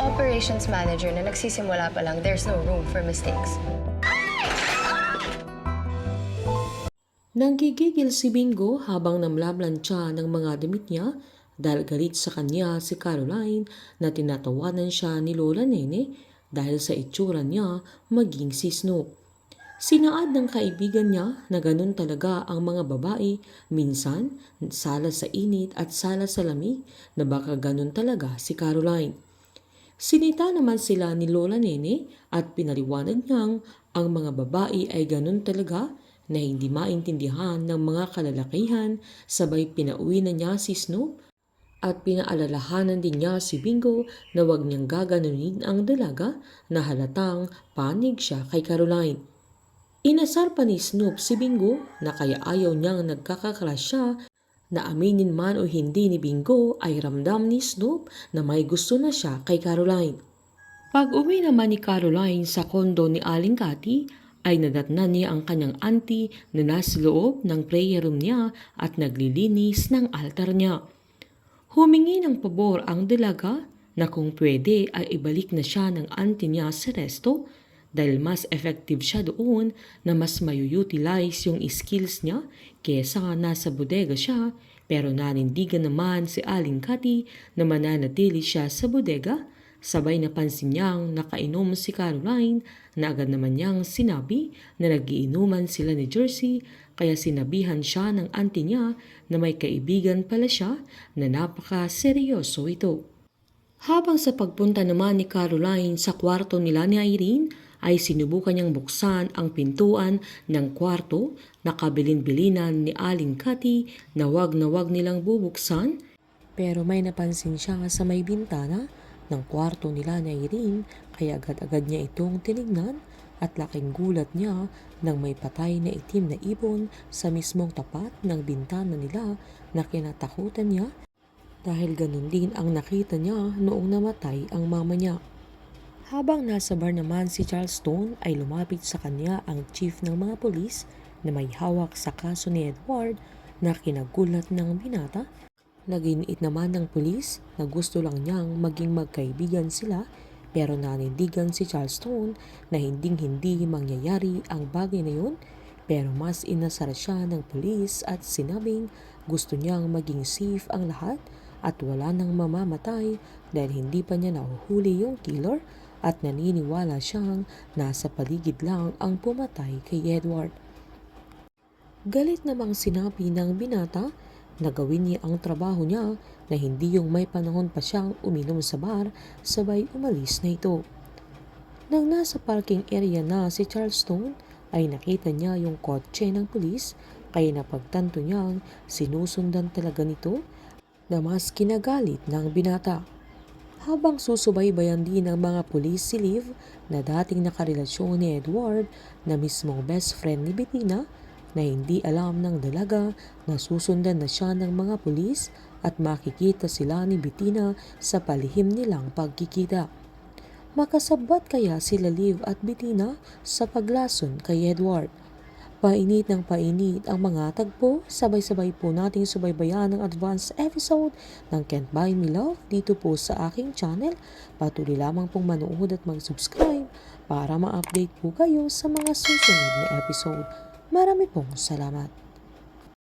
operations manager na nagsisimula pa lang, there's no room for mistakes. Nanggigigil si Bingo habang namlablantsa ng mga damit niya dahil galit sa kanya si Caroline na tinatawanan siya ni Lola Nene dahil sa itsura niya maging si Snoop. Sinaad ng kaibigan niya na ganun talaga ang mga babae, minsan sala sa init at sala sa lamig na baka ganun talaga si Caroline. Sinita naman sila ni Lola Nene at pinaliwanag niyang ang mga babae ay ganun talaga na hindi maintindihan ng mga kalalakihan, sabay pinauwi na niya si Snoop at pinaalalahanan din niya si Bingo na huwag niyang gaganunin ang dalaga na halatang panig siya kay Caroline. Inasar pa ni Snoop si Bingo na kaya ayaw niyang nagkakakrush siya na aminin man o hindi ni Bingo ay ramdam ni Snoop na may gusto na siya kay Caroline. Pag-uwi naman ni Caroline sa kondo ni Aling Cathy ay nadatnan niya ang kanyang auntie na nasa loob ng prayer room niya at naglilinis ng altar niya. Humingi ng pabor ang dalaga na kung pwede ay ibalik na siya ng auntie niya sa resto dahil mas effective siya doon na mas mayu-utilize yung skills niya kesa nasa bodega siya, pero nanindigan naman si Aling Cathy na mananatili siya sa bodega. Sabay napansin niyang nakainom si Caroline na agad naman niyang sinabi na nagiinuman sila ni Jersey, kaya sinabihan siya ng auntie niya na may kaibigan pala siya na napaka-seryoso ito. Habang sa pagpunta naman ni Caroline sa kwarto nila ni Irene ay sinubukan niyang buksan ang pintuan ng kwarto na kabilin-bilinan ni Aling Cathy na wag nilang bubuksan, pero may napansin siya sa may bintana ng kwarto nila ni Irene kaya agad-agad niya itong tinignan at laking gulat niya nang may patay na itim na ibon sa mismong tapat ng bintana nila na kinatakutan niya dahil ganun din ang nakita niya noong namatay ang mama niya. Habang nasa bar naman si Charleston ay lumapit sa kanya ang chief ng mga pulis na may hawak sa kaso ni Edward na kinagulat ng binata. Naginiit naman ng pulis na gusto lang niyang maging magkaibigan sila, pero nanindigan si Charleston na hindi mangyayari ang bagay na yun, pero mas inasar siya ng pulis at sinabing gusto niyang maging safe ang lahat at wala nang mamamatay dahil hindi pa niya nahuhuli yung killer at naniniwala siyang nasa paligid lang ang pumatay kay Edward. Galit namang sinabi ng binata na gawin niya ang trabaho niya na hindi yung may panahon pa siyang uminom sa bar, sabay umalis na ito. Nang nasa parking area na si Charleston ay nakita niya yung kotse ng pulis kaya napagtanto niyang sinusundan talaga nito na mas kinagalit ng binata. Habang susubaybayan din ng mga pulis si Liv na dating nakarelasyon ni Edward na mismong best friend ni Bettina, na hindi alam ng dalaga na susundan na siya ng mga pulis at makikita sila ni Bettina sa palihim nilang pagkikita. Makasabat kaya sila Liv at Bettina sa paglason kay Edward? Painit ng painit ang mga tagpo, sabay-sabay po nating subaybayan ang advanced episode ng Can't Buy Me Love dito po sa aking channel. Patuloy lamang pong manood at mag-subscribe para ma-update po kayo sa mga susunod na episode. Marami pong salamat.